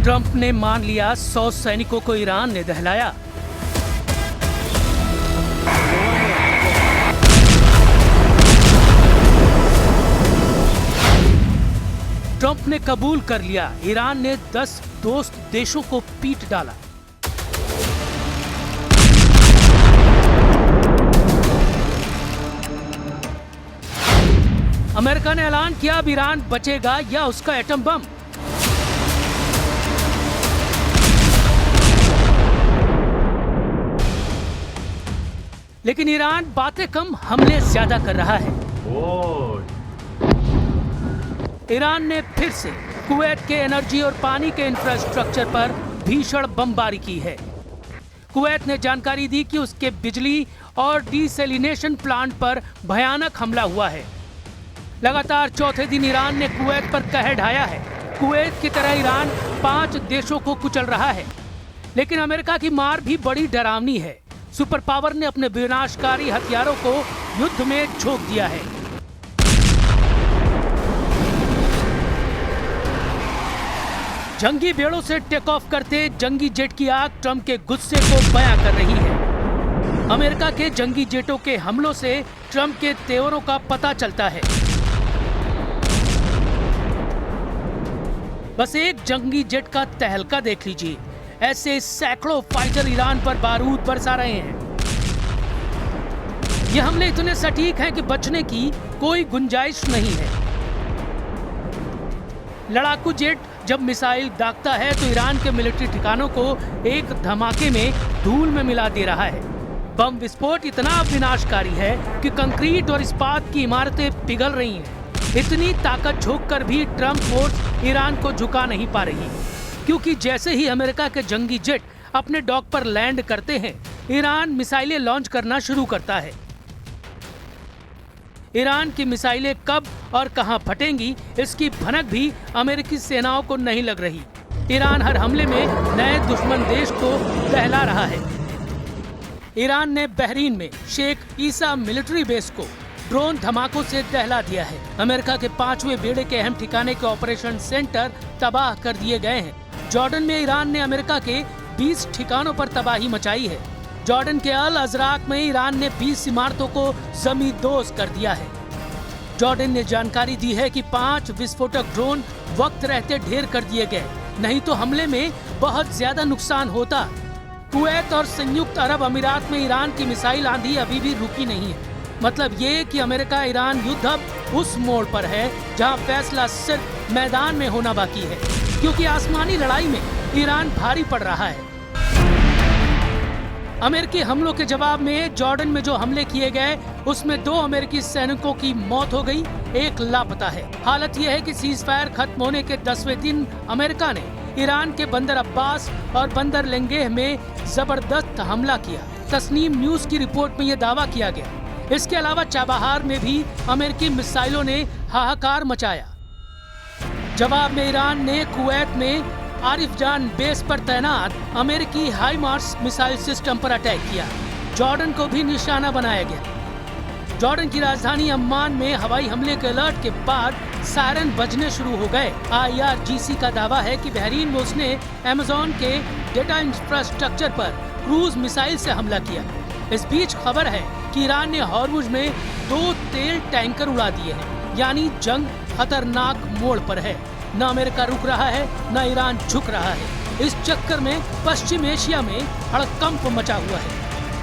Trump ने मान लिया 100 सैनिकों को ईरान ने दहलाया। ट्रंप ने कबूल कर लिया, ईरान ने 10 दोस्त देशों को पीट डाला। अमेरिका ने ऐलान किया अब ईरान बचेगा या उसका एटम बम। लेकिन ईरान बातें कम, हमले ज्यादा कर रहा है। ईरान ने फिर से कुवैत के एनर्जी और पानी के इंफ्रास्ट्रक्चर पर भीषण बमबारी की है। कुवैत ने जानकारी दी कि उसके बिजली और डिसैलिनेशन प्लांट पर भयानक हमला हुआ है। लगातार चौथे दिन ईरान ने कुवैत पर कहर ढाया है। कुवैत की तरह ईरान 5 देशों को कुचल रहा है। लेकिन अमेरिका की मार भी बड़ी डरावनी है। सुपर पावर ने अपने विनाशकारी हथियारों को युद्ध में झोंक दिया है। जंगी बेड़ों से टेक ऑफ करते जंगी जेट की आग ट्रंप के गुस्से को बयां कर रही है। अमेरिका के जंगी जेटों के हमलों से ट्रंप के तेवरों का पता चलता है। बस एक जंगी जेट का तहलका देख लीजिए, ऐसे सैकड़ों फाइटर ईरान पर बारूद बरसा रहे हैं। ये हमले इतने सटीक हैं कि बचने की कोई गुंजाइश नहीं है। लड़ाकू जेट जब मिसाइल दागता है तो ईरान के मिलिट्री ठिकानों को एक धमाके में धूल में मिला दे रहा है। बम विस्फोट इतना विनाशकारी है कि कंक्रीट और इस्पात की इमारतें पिघल रही हैं। इतनी ताकत झोंक कर भी ट्रंप फोर्स ईरान को झुका नहीं पा रही, क्योंकि जैसे ही अमेरिका के जंगी जेट अपने डॉक पर लैंड करते हैं, ईरान मिसाइलें लॉन्च करना शुरू करता है। ईरान की मिसाइलें कब और कहां फटेंगी, इसकी भनक भी अमेरिकी सेनाओं को नहीं लग रही। ईरान हर हमले में नए दुश्मन देश को दहला रहा है। ईरान ने बहरीन में शेख ईसा मिलिट्री बेस को ड्रोन धमाकों से दहला दिया है। अमेरिका के 5वें बेड़े के अहम ठिकाने के ऑपरेशन सेंटर तबाह कर दिए गए हैं। जॉर्डन में ईरान ने अमेरिका के 20 ठिकानों पर तबाही मचाई है। जॉर्डन के अल अजराक में ईरान ने 20 इमारतों को जमींदोज कर दिया है। जॉर्डन ने जानकारी दी है कि 5 विस्फोटक ड्रोन वक्त रहते ढेर कर दिए गए, नहीं तो हमले में बहुत ज्यादा नुकसान होता। कुवैत और संयुक्त अरब अमीरात में ईरान की मिसाइल आंधी अभी भी रुकी नहीं है। मतलब ये कि अमेरिका ईरान युद्ध अब उस मोड़ पर है जहां फैसला सिर्फ मैदान में होना बाकी है, क्योंकि आसमानी लड़ाई में ईरान भारी पड़ रहा है। अमेरिकी हमलों के जवाब में जॉर्डन में जो हमले किए गए उसमें 2 अमेरिकी सैनिकों की मौत हो गई, एक लापता है। हालत यह है कि सीज फायर खत्म होने के 10वें दिन अमेरिका ने ईरान के बंदर अब्बास और बंदर लेंगेह में जबरदस्त हमला किया। तस्नीम न्यूज की रिपोर्ट में यह दावा किया गया। इसके अलावा चाबहार में भी अमेरिकी मिसाइलों ने हाहाकार मचाया। जवाब में ईरान ने कुवैत में आरिफ जान बेस पर तैनात अमेरिकी हाइमार्स मिसाइल सिस्टम पर अटैक किया। जॉर्डन को भी निशाना बनाया गया। जॉर्डन की राजधानी अम्मान में हवाई हमले के अलर्ट के बाद सायरन बजने शुरू हो गए। IRGC का दावा है कि बहरीन में उसने अमेज़न के डेटा इंफ्रास्ट्रक्चर पर क्रूज मिसाइल से हमला किया। इस बीच खबर है कि ईरान ने हॉर्मुज में 2 तेल टैंकर उड़ा दिए हैं, यानी जंग खतरनाक मोड़ पर है। न अमेरिका रुक रहा है, न ईरान झुक रहा है। इस चक्कर में पश्चिम एशिया में हड़कंप मचा हुआ है।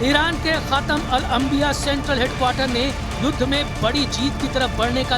ईरान के खातम अल अंबिया सेंट्रल हेडक्वार्टर ने युद्ध में बड़ी जीत की तरफ बढ़ने का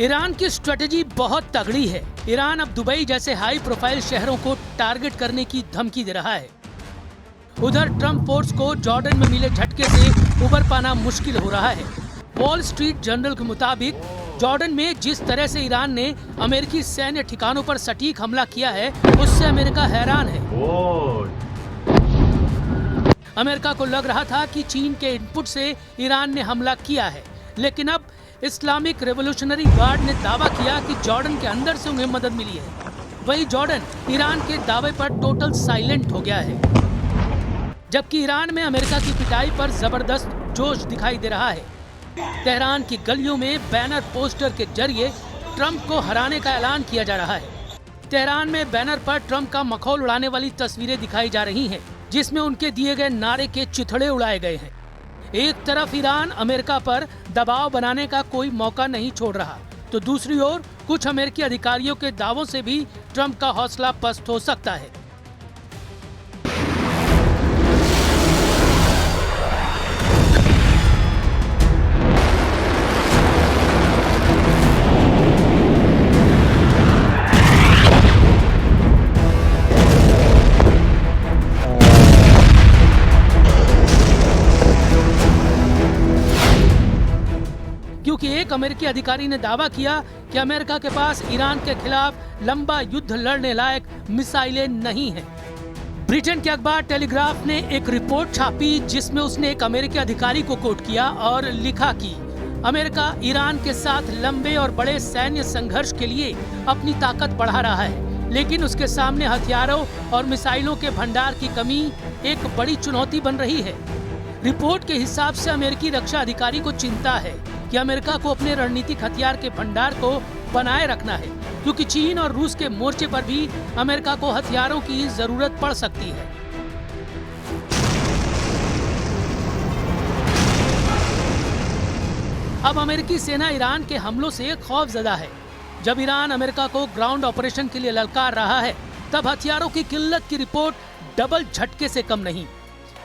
ईरान की स्ट्रेटेजी बहुत तगड़ी है। ईरान अब दुबई जैसे हाई प्रोफाइल शहरों को टारगेट करने की धमकी दे रहा है। उधर ट्रंप फोर्स को जॉर्डन में मिले झटके से उबर पाना मुश्किल हो रहा है। वॉल स्ट्रीट जर्नल के मुताबिक जॉर्डन में जिस तरह से ईरान ने अमेरिकी सैन्य ठिकानों पर सटीक हमला किया है, उससे अमेरिका हैरान है। अमेरिका को लग रहा था कि चीन के इनपुट से ईरान ने हमला किया है, लेकिन अब इस्लामिक रेवोल्यूशनरी गार्ड ने दावा किया कि जॉर्डन के अंदर से उन्हें मदद मिली है। वही जॉर्डन ईरान के दावे पर टोटल साइलेंट हो गया है, जबकि ईरान में अमेरिका की पिटाई पर जबरदस्त जोश दिखाई दे रहा है। तेहरान की गलियों में बैनर पोस्टर के जरिए ट्रंप को हराने का ऐलान किया जा रहा है। तेहरान में बैनर पर ट्रंप का मखौल उड़ाने वाली तस्वीरें दिखाई जा रही हैं, जिसमें उनके दिए गए नारे के चिथड़े उड़ाए गए हैं। एक तरफ ईरान अमेरिका पर दबाव बनाने का कोई मौका नहीं छोड़ रहा, तो दूसरी ओर कुछ अमेरिकी अधिकारियों के दावों से भी ट्रंप का हौसला पस्त हो सकता है। क्योंकि एक अमेरिकी अधिकारी ने दावा किया कि अमेरिका के पास ईरान के खिलाफ लंबा युद्ध लड़ने लायक मिसाइलें नहीं हैं। ब्रिटेन के अखबार टेलीग्राफ ने एक रिपोर्ट छापी, जिसमें उसने एक अमेरिकी अधिकारी को कोट किया और लिखा कि अमेरिका ईरान के साथ लंबे और बड़े सैन्य संघर्ष के लिए अपनी ताकत बढ़ा रहा है, लेकिन उसके सामने हथियारों और मिसाइलों के भंडार की कमी एक बड़ी चुनौती बन रही है। रिपोर्ट के हिसाब से अमेरिकी रक्षा अधिकारी को चिंता है कि अमेरिका को अपने रणनीतिक हथियार के भंडार को बनाए रखना है, क्योंकि चीन और रूस के मोर्चे पर भी अमेरिका को हथियारों की जरूरत पड़ सकती है। अब अमेरिकी सेना ईरान के हमलों से खौफजदा है। जब ईरान अमेरिका को ग्राउंड ऑपरेशन के लिए ललकार रहा है, तब हथियारों की किल्लत की रिपोर्ट डबल झटके से कम नहीं।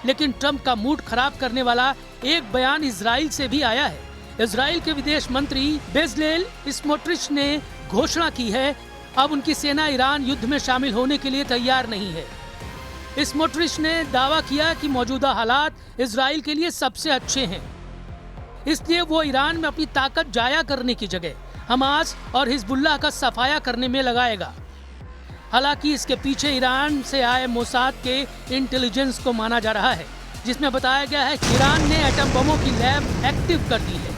लेकिन ट्रंप का मूड खराब करने वाला एक बयान इजराइल से भी आया है। इजराइल के विदेश मंत्री बेजलेल स्मोट्रिच ने घोषणा की है, अब उनकी सेना ईरान युद्ध में शामिल होने के लिए तैयार नहीं है। स्मोट्रिच ने दावा किया कि मौजूदा हालात इजराइल के लिए सबसे अच्छे हैं, इसलिए वो ईरान में अपनी ताकत जाया करने की जगह हमास और हिजबुल्लाह का सफाया करने में लगाएगा। हालांकि इसके पीछे ईरान से आए मोसाद के इंटेलिजेंस को माना जा रहा है, जिसमें बताया गया है कि ईरान ने एटम बमों की लैब एक्टिव कर दी है।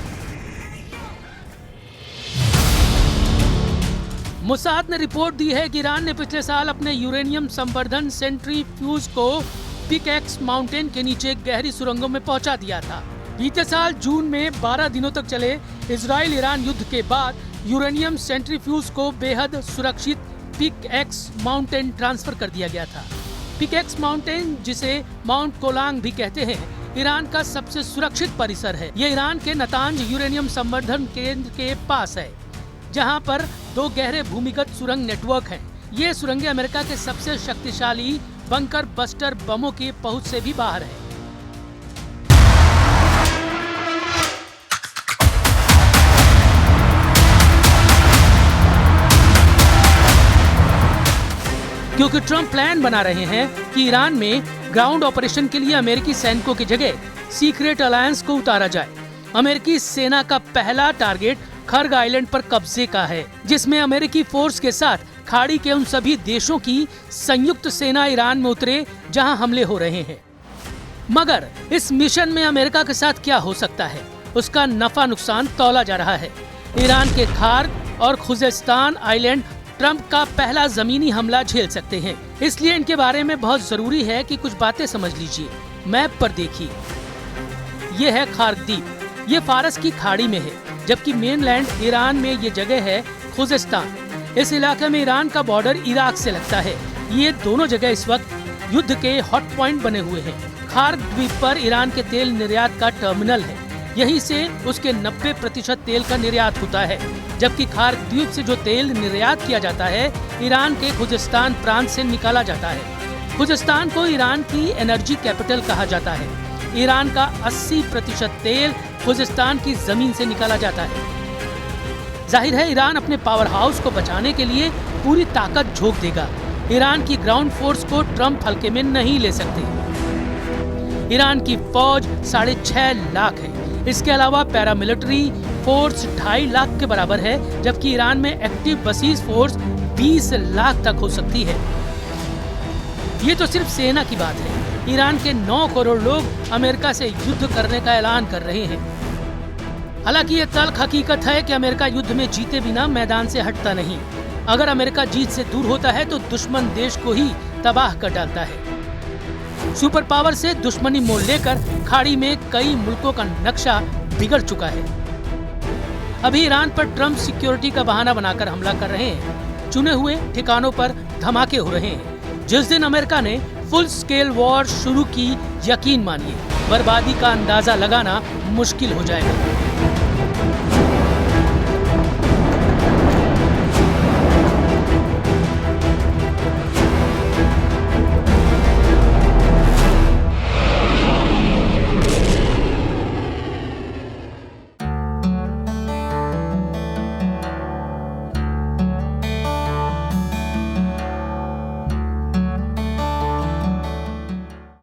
मोसाद ने रिपोर्ट दी है कि ईरान ने पिछले साल अपने यूरेनियम संवर्धन सेंट्रीफ्यूज को पिकैक्स माउंटेन के नीचे गहरी सुरंगों में पहुंचा दिया था। बीते साल जून में 12 दिनों तक चले इजराइल ईरान युद्ध के बाद यूरेनियम सेंट्रीफ्यूज को बेहद सुरक्षित पिकैक्स माउंटेन ट्रांसफर कर दिया गया था। पिकैक्स माउंटेन, जिसे माउंट कोलांग भी कहते हैं, ईरान का सबसे सुरक्षित परिसर है। यह ईरान के नतांज यूरेनियम संवर्धन केंद्र के पास है, जहां पर 2 गहरे भूमिगत सुरंग नेटवर्क हैं। ये सुरंगें अमेरिका के सबसे शक्तिशाली बंकर बस्टर बमों की पहुंच से भी बाहर है। क्योंकि ट्रंप प्लान बना रहे हैं कि ईरान में ग्राउंड ऑपरेशन के लिए अमेरिकी सैनिकों की जगह सीक्रेट अलायंस को उतारा जाए। अमेरिकी सेना का पहला टारगेट खर्ग आइलैंड पर कब्जे का है, जिसमें अमेरिकी फोर्स के साथ खाड़ी के उन सभी देशों की संयुक्त सेना ईरान में उतरे जहां हमले हो रहे हैं। मगर इस मिशन में अमेरिका के साथ क्या हो सकता है, उसका नफा नुकसान तौला जा रहा है। ईरान के खार्ग और खुजेस्तान आइलैंड ट्रंप का पहला जमीनी हमला झेल सकते हैं, इसलिए इनके बारे में बहुत जरूरी है कि कुछ बातें समझ लीजिए। मैप पर देखिए, ये है खार्ग द्वीप, ये फारस की खाड़ी में है, जबकि मेनलैंड ईरान में ये जगह है खुजेस्तान। इस इलाके में ईरान का बॉर्डर इराक से लगता है। ये दोनों जगह इस वक्त युद्ध के हॉट पॉइंट बने हुए हैं। खार्ग द्वीप पर ईरान के तेल निर्यात का टर्मिनल है, यहीं से उसके 90% तेल का निर्यात होता है। जबकि खार्ग द्वीप से जो तेल निर्यात किया जाता है, ईरान के खुजेस्तान प्रांत से निकाला जाता है। खुजेस्तान को ईरान की एनर्जी कैपिटल कहा जाता है। ईरान का 80% तेल खुजेस्तान की जमीन से निकाला जाता है। जाहिर है ईरान अपने पावर हाउस को बचाने के लिए पूरी ताकत झोंक देगा। ईरान की ग्राउंड फोर्स को ट्रंप हल्के में नहीं ले सकते। ईरान की फौज 6.5 लाख है। इसके अलावा पैरामिलिट्री फोर्स 2.5 लाख के बराबर है, जबकि ईरान में एक्टिव बसीज फोर्स 20 लाख तक हो सकती है। ये तो सिर्फ सेना की बात है। ईरान के 9 करोड़ लोग अमेरिका से युद्ध करने का ऐलान कर रहे हैं। हालांकि ये तल्ख हकीकत है कि अमेरिका युद्ध में जीते बिना मैदान से हटता नहीं। अगर अमेरिका जीत से दूर होता है तो दुश्मन देश को ही तबाह कर डालता है। सुपर पावर से दुश्मनी मोल लेकर खाड़ी में कई मुल्कों का नक्शा बिगड़ चुका है। अभी ईरान पर ट्रंप सिक्योरिटी का बहाना बनाकर हमला कर रहे हैं। चुने हुए ठिकानों पर धमाके हो रहे हैं। जिस दिन अमेरिका ने फुल स्केल वॉर शुरू की, यकीन मानिए बर्बादी का अंदाजा लगाना मुश्किल हो जाएगा।